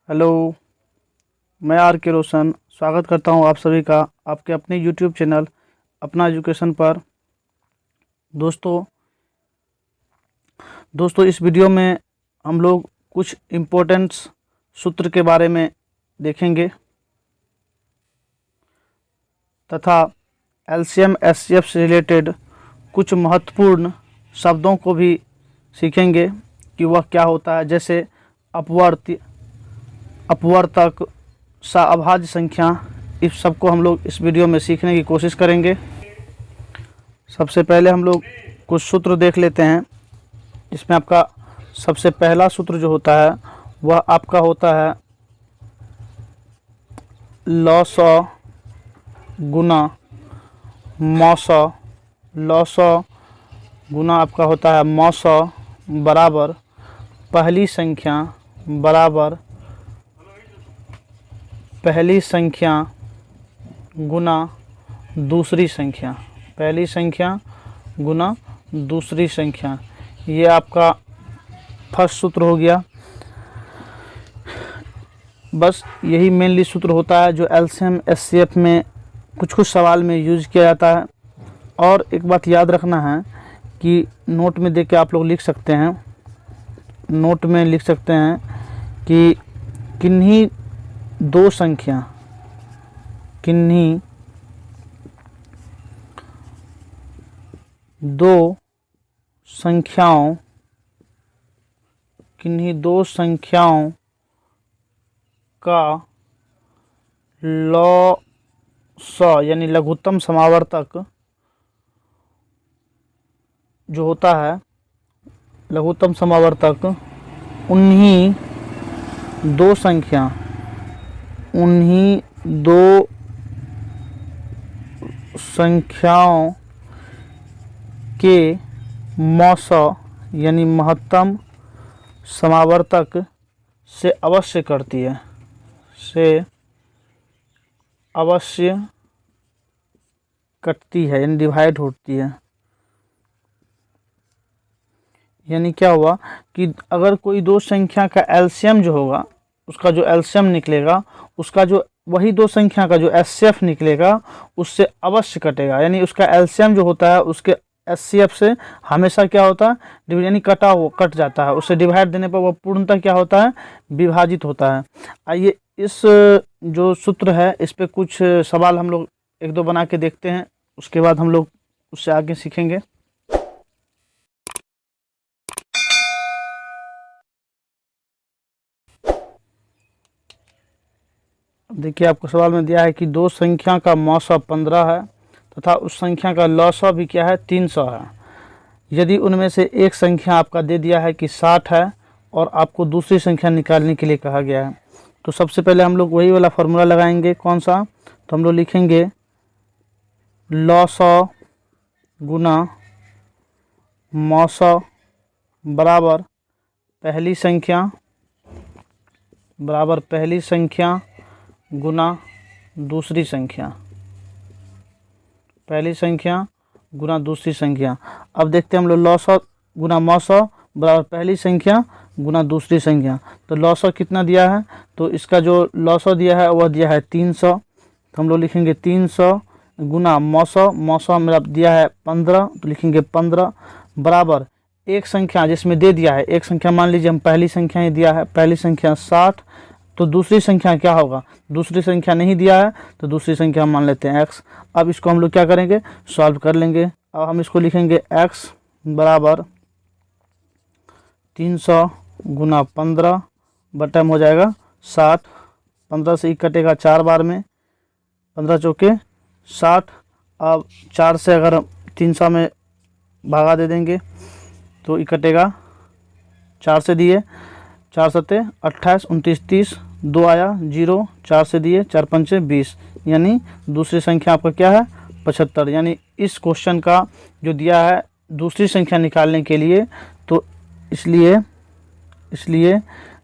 Hello, मैं are के रोशन स्वागत करता हूं आप सभी का आपके अपने यूट्यूब चैनल अपना एजुकेशन पर। दोस्तों इस वीडियो में हम लोग कुछ इम्पोर्टेंट सूत्र के बारे में देखेंगे तथा एलसीएम एचसीएफ से रिलेटेड कुछ महत्वपूर्ण शब्दों को भी सीखेंगे कि वह क्या होता है, जैसे अपवर्तक, अभाज्य संख्या। इस सब को हम लोग इस वीडियो में सीखने की कोशिश करेंगे। सबसे पहले हम लोग कुछ सूत्र देख लेते हैं। इसमें आपका सबसे पहला सूत्र जो होता है वह आपका होता है लॉ गुना मौसौ। लॉ गुना आपका होता है मौसौ बराबर पहली संख्या बराबर पहली संख्या गुना दूसरी संख्या। पहली संख्या गुना दूसरी संख्या, ये आपका फर्स्ट सूत्र हो गया। बस यही मेनली सूत्र होता है जो एलसीएम एचसीएफ में कुछ सवाल में यूज किया जाता है। और एक बात याद रखना है कि नोट में देख के आप लोग लिख सकते हैं, नोट में लिख सकते हैं कि किन्हीं दो संख्याओं का लॉ यानी लघुत्तम समावर्तक जो होता है, लघुत्तम समावर्तक उन्हीं दो संख्याओं के मौसौ यानी महत्तम समावर्तक से अवश्य करती है, यानी डिवाइड होती है। यानी क्या हुआ कि अगर कोई दो संख्या का एलसीएम जो होगा, उसका जो एलसीएम निकलेगा, उसका जो वही दो संख्या का जो एचसीएफ निकलेगा उससे अवश्य कटेगा। यानी उसका एलसीएम जो होता है उसके एचसीएफ से हमेशा क्या होता है, यानी कट जाता है। उससे डिवाइड देने पर वह पूर्णतः क्या होता है, विभाजित होता है। आइए इस जो सूत्र है इस पे कुछ सवाल हम लोग एक दो बना के देखते हैं, उसके बाद हम लोग उससे आगे सीखेंगे। देखिए आपको सवाल में दिया है कि दो संख्या का मौसौ 15 है तथा उस संख्या का लॉसौ भी क्या है, 300 है। यदि उनमें से एक संख्या आपका दे दिया है कि 60 है और आपको दूसरी संख्या निकालने के लिए कहा गया है, तो सबसे पहले हम लोग वही वाला फॉर्मूला लगाएंगे। कौन सा? तो हम लोग लिखेंगे लॉसौ गुना मौसौ बराबर पहली संख्या गुना दूसरी संख्या। पहली संख्या गुना दूसरी संख्या। अब देखते हैं हम लोग लॉसौ गुना मौसौ बराबर पहली संख्या गुना दूसरी संख्या। तो लॉसौ कितना दिया है, तो इसका जो लॉसौ दिया है वह दिया है 300। तो हम लोग लिखेंगे 300 गुना मौसौ मेरा दिया है 15, तो लिखेंगे 15 बराबर एक संख्या जिसमें दे दिया है, एक संख्या मान लीजिए हम पहली संख्या ही दिया है, पहली संख्या 60, तो दूसरी संख्या क्या होगा, दूसरी संख्या नहीं दिया है तो दूसरी संख्या मान लेते हैं x। अब इसको हम लोग क्या करेंगे, सॉल्व कर लेंगे। अब हम इसको लिखेंगे x बराबर 300 गुना 15 बटा में हो जाएगा 60। 15 से 1 कटेगा 4 बार में, 15 चौके 60। अब 4 से अगर 300 में भागा दे देंगे तो 1 कटेगा, 4 से दिए 4 सत्ते 28, 29 30, 2 आया 0, 4 से दिए 4 पंचे 20, यानी दूसरी संख्या आपका क्या है 75। यानी इस क्वेश्चन का जो दिया है दूसरी संख्या निकालने के लिए, तो इसलिए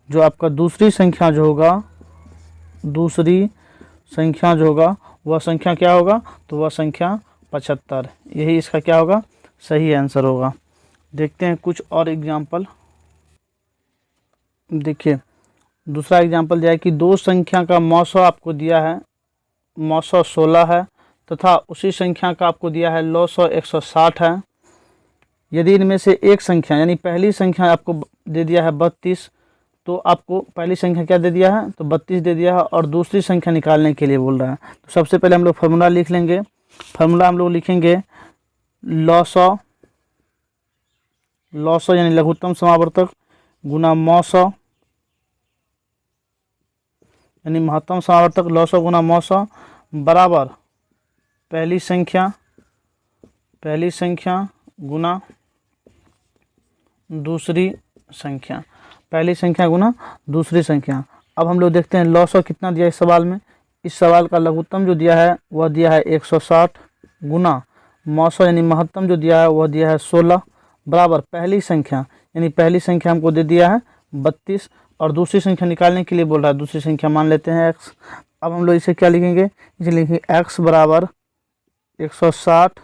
जो आपका दूसरी संख्या जो होगा वह संख्या क्या होगा, तो वह संख्या 75। यही इसका क्या होगा, सही आंसर होगा। देखते हैं कुछ और एग्जाम्पल। देखिए दूसरा एग्जाम्पल दिया है कि दो संख्या का मौसो आपको दिया है, मौसो 16 है तथा उसी संख्या का आपको दिया है लौसो 160 है। यदि इनमें से एक संख्या यानी पहली संख्या आपको दे दिया है 32, तो आपको पहली संख्या क्या दे दिया है, तो 32 दे दिया है और दूसरी संख्या निकालने के लिए बोल रहा है। तो सबसे पहले हम लोग फार्मूला लिख लेंगे। फार्मूला हम लोग लिखेंगे लौसो, लौसो यानी लघुत्तम समावर्तक गुना मौसो यानी महत्तम समावर्तक, लौसो गुना मौसो बराबर पहली संख्या गुना दूसरी संख्या, पहली संख्या गुना दूसरी संख्या। अब हम लोग देखते हैं लौसो कितना दिया इस सवाल में। इस सवाल का लघुत्तम जो दिया है वह दिया है 160 गुना मौसो यानी महत्तम जो दिया है वह दिया है 16 बराबर पहली संख्या यानी पहली संख्या हमको दे दिया है 32 और दूसरी संख्या निकालने के लिए बोल रहा है। दूसरी संख्या मान लेते हैं x। अब हम लोग इसे क्या लिखेंगे, इसे लिखेंगे x बराबर 160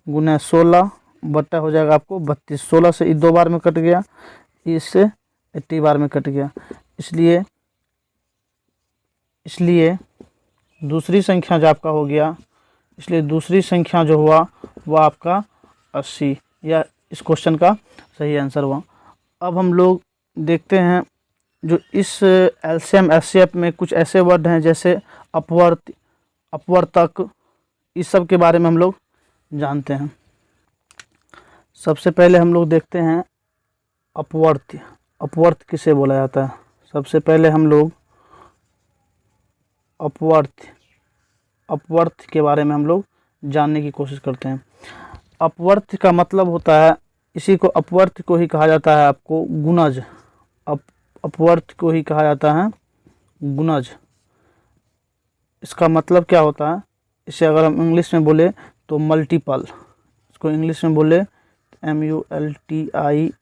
गुना 16 बट्टा हो जाएगा आपको 32। 16 से 2 बार में कट गया, इससे 80 बार में कट गया, इसलिए दूसरी संख्या जो आपका हो गया, इसलिए दूसरी संख्या जो हुआ वह आपका 80, या इस क्वेश्चन का सही आंसर हुआ। अब हम लोग देखते हैं जो इस एलसीएम एचसीएफ में कुछ ऐसे वर्ड हैं जैसे अपवर्त, अपवर्तक, इस सब के बारे में हम लोग जानते हैं। सबसे पहले हम लोग देखते हैं अपवर्त्य। अपवर्त किसे बोला जाता है, सबसे पहले हम लोग अपवर्त के बारे में हम लोग जानने की कोशिश करते हैं। अपवर्त का मतलब होता है, इसी को अपवर्त को ही कहा जाता है आपको गुणज। अपवर्त को ही कहा जाता है गुणज। इसका मतलब क्या होता है, इसे अगर हम इंग्लिश में बोले तो मल्टीपल, इसको इंग्लिश में बोले MULTIPLE,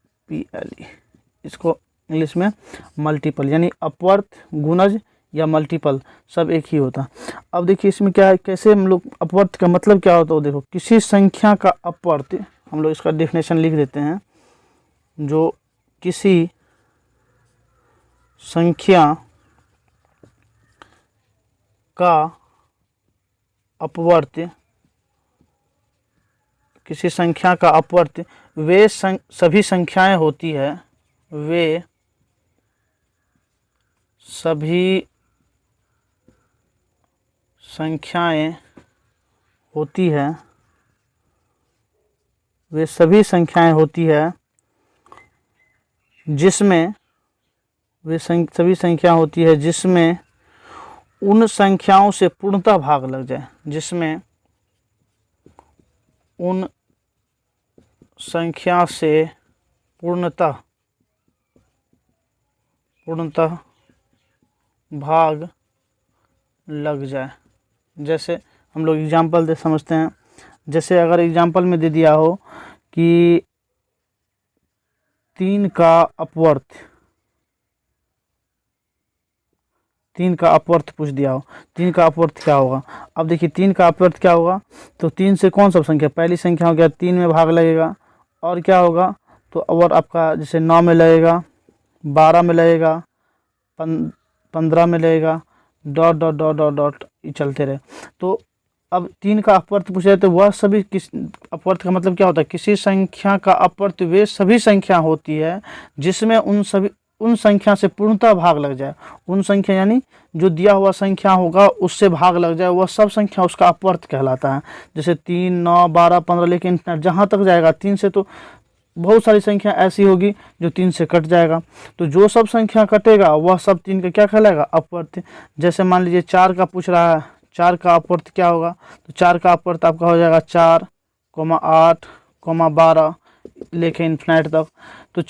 इसको इंग्लिश में मल्टीपल, यानी अपवर्त, गुणज या मल्टीपल सब एक ही होता। अब देखिए इसमें क्या है, कैसे हम लोग अपवर्त का मतलब क्या होता है, देखो किसी संख्या का अपवर्त, हम लोग इसका डेफिनेशन लिख देते हैं, जो किसी संख्या का अपवर्त, किसी संख्या का अपवर्त वे सभी संख्याएं होती है, वे सभी संख्याएं होती है, वे सभी संख्याएं होती है जिसमें, वे सभी संख्या होती है जिसमें उन संख्याओं से पूर्णतः भाग लग जाए, जिसमें उन संख्या से पूर्णतः भाग लग जाए। जैसे हम लोग एग्जाम्पल दे समझते हैं, जैसे अगर एग्जाम्पल में दे दिया हो कि 3 का अपवर्त, 3 का अपवर्त पूछ दिया हो, 3 का अपवर्त क्या होगा। अब देखिए 3 का अपवर्त क्या होगा, तो 3 से कौन सा संख्या, पहली संख्या हो गया 3 में भाग लगेगा, और क्या होगा तो और आपका जैसे 9 में लगेगा, 12 में लगेगा, 15 में लगेगा, dot dot dot dot dot चलते रहे। तो अब 3 का अपवर्त पूछे तो वह सभी, किस अपवर्त का मतलब क्या होता है, किसी संख्या का अपवर्त वे सभी संख्या होती है जिसमें उन संख्या से पूर्णतः भाग लग जाए। उन संख्या यानी जो दिया हुआ संख्या होगा उससे भाग लग जाए, वह सब संख्या उसका अपवर्त कहलाता है। जैसे 3, 9, 12, 15, लेकिन जहाँ तक जाएगा 3 से, तो बहुत सारी संख्या ऐसी होगी जो 3 से कट जाएगा, तो जो सब संख्या कटेगा वह सब 3 का क्या कहलाएगा, अपवर्त। जैसे मान लीजिए 4 का पूछ रहा है, 4 का अपवर्त क्या होगा, तो 4 का अपवर्त आपका हो जाएगा 4, 8, 12 लेके इन्फिनाइट तक। तो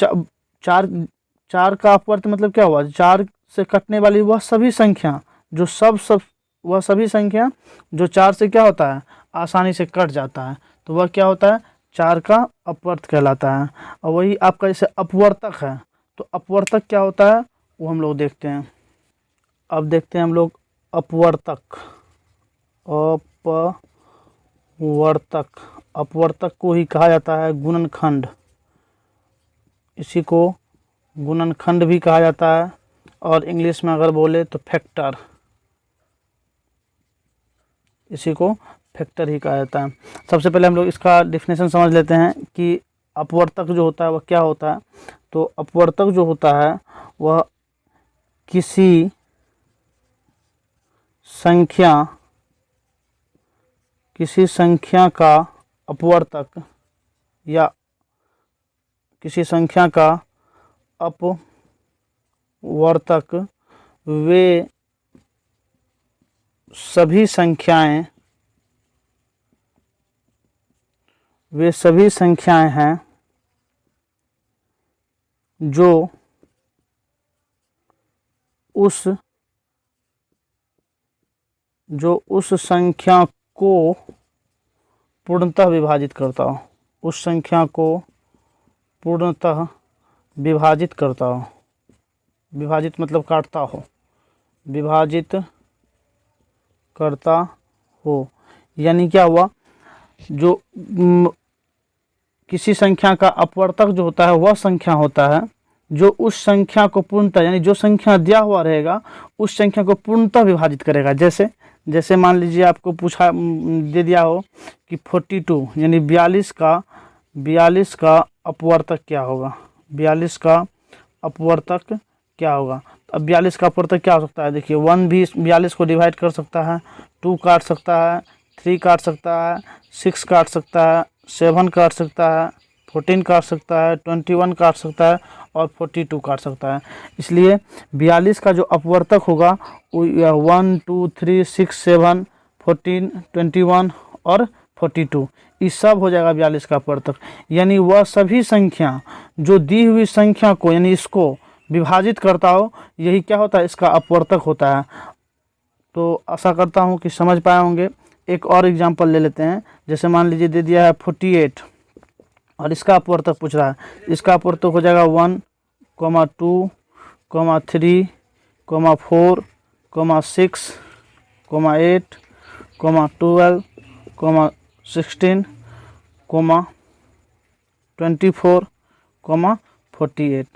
4 का अपवर्त मतलब क्या हुआ, 4 से कटने वाली वह सभी संख्या जो वह सभी संख्या जो 4 से क्या होता है, आसानी से कट जाता है, तो वह क्या होता है, 4 का अपवर्त कहलाता है। और वही आपका जैसे अपवर्तक है, तो अपवर्तक क्या होता है वो हम लोग देखते हैं। अब देखते हैं हम लोग अपवर्तक। अपवर्तक को ही कहा जाता है गुणनखंड, इसी को गुणनखंड भी कहा जाता है, और इंग्लिश में अगर बोले तो फैक्टर, इसी को फैक्टर ही कहा जाता है। सबसे पहले हम लोग इसका डेफिनेशन समझ लेते हैं कि अपवर्तक जो होता है वह क्या होता है। तो अपवर्तक जो होता है वह किसी संख्या का अपवर्तक या किसी संख्या का अपवर्तक वे सभी संख्याएं हैं जो उस संख्या को पूर्णतः विभाजित करता हो, उस संख्या को पूर्णतः विभाजित करता हो, विभाजित मतलब काटता हो, विभाजित करता हो। यानी क्या हुआ, जो किसी संख्या का अपवर्तक जो होता है वह संख्या होता है जो उस संख्या को पूर्णतः, यानी जो संख्या दिया हुआ रहेगा उस संख्या को पूर्णतः विभाजित करेगा। जैसे मान लीजिए आपको पूछा दे दिया हो कि 42 यानी 42 का अपवर्तक क्या होगा, 42 का अपवर्तक क्या होगा। अब 42 का अपवर्तक क्या हो सकता है, देखिए 1 भी 42 को डिवाइड कर सकता है, 2 काट सकता है, 3 काट सकता है, 6 काट सकता है, 7 काट सकता है, 14 काट सकता है, 21 काट सकता है और 42 काट सकता है। इसलिए 42 का जो अपवर्तक होगा वो 1 2 3 6 7 14 21 और 42 ये सब हो जाएगा 42 का अपवर्तक। यानी वह सभी संख्या जो दी हुई संख्या को यानी इसको विभाजित करता हो, यही क्या होता है, इसका अपवर्तक होता है। तो आशा करता हूँ कि समझ पाए होंगे। एक और एग्जांपल ले लेते हैं। जैसे मान लीजिए दे दिया है 48 और इसका अपवर्तक पूछ रहा है। इसका अपवर्तक हो जाएगा 1, 2, 3, 4, 6, 8, 12, 16, 24, 48।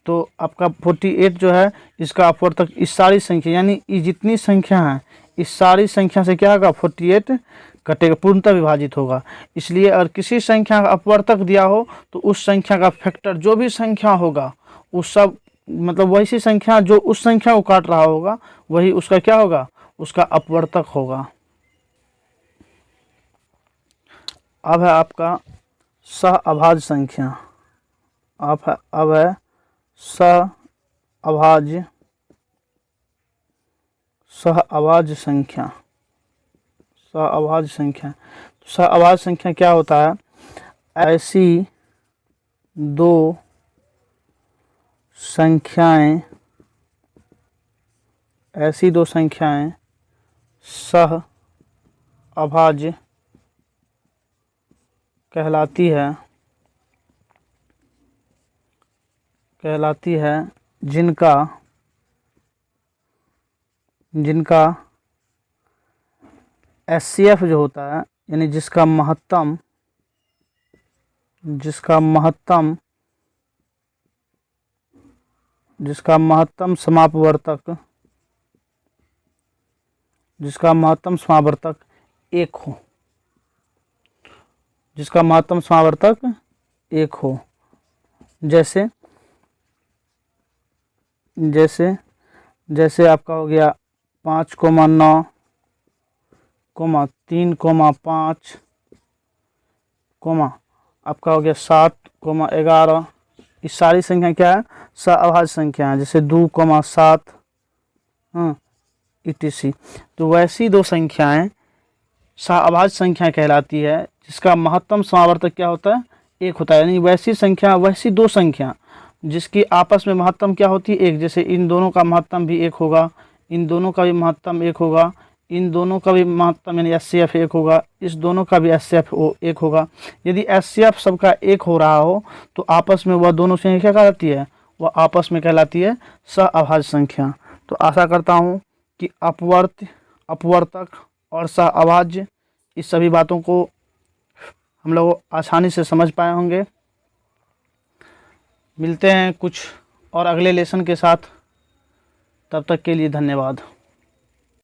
तो आपका 48 जो है इसका अपवर्तक इस सारी संख्या यानी ये जितनी संख्या है इस सारी संख्या से क्या होगा, 48 कटेगा, पूर्णतः विभाजित होगा। इसलिए अगर किसी संख्या का अपवर्तक दिया हो तो उस संख्या का फैक्टर जो भी संख्या होगा उस सब मतलब वैसी संख्या जो उस संख्या को काट रहा होगा वही उसका क्या होगा, उसका अपवर्तक होगा। अब है आपका सहअभाज्य संख्या। अब है सहअभाज्य संख्या। सहअभाज्य संख्या क्या होता है, ऐसी दो संख्याएं सहअभाज्य कहलाती है जिनका एचसीएफ जो होता है यानी जिसका महत्तम समापवर्तक एक हो, जिसका महत्तम समावर्तक एक हो। जैसे आपका हो गया 5,9, 3,5, आपका हो गया 7,11। इस सारी संख्या क्या है, सहअभाज्य संख्या है। जैसे 2,7 etc। तो वैसी दो संख्याएं सहअभाज्य संख्या कहलाती है जिसका महत्तम समावर्तक क्या होता है, एक होता है। यानी वैसी दो संख्या जिसकी आपस में महत्तम क्या होती है, एक। जैसे इन दोनों का महत्तम भी एक होगा, इन दोनों का भी महत्तम एक होगा, इन दोनों का भी महत्तम यानी एचसीएफ एक होगा, इस दोनों का भी एचसीएफ एक होगा। यदि एचसीएफ सबका एक हो रहा हो तो आपस में वह दोनों संख्या क्या कहलाती है, वह आपस में कहलाती है सहअभाज्य संख्या। तो आशा करता हूँ कि अपवर्तक और सहअभाज्य इस सभी बातों को हम लोग आसानी से समझ पाए होंगे। मिलते हैं कुछ और अगले लेसन के साथ। तब तक के लिए धन्यवाद।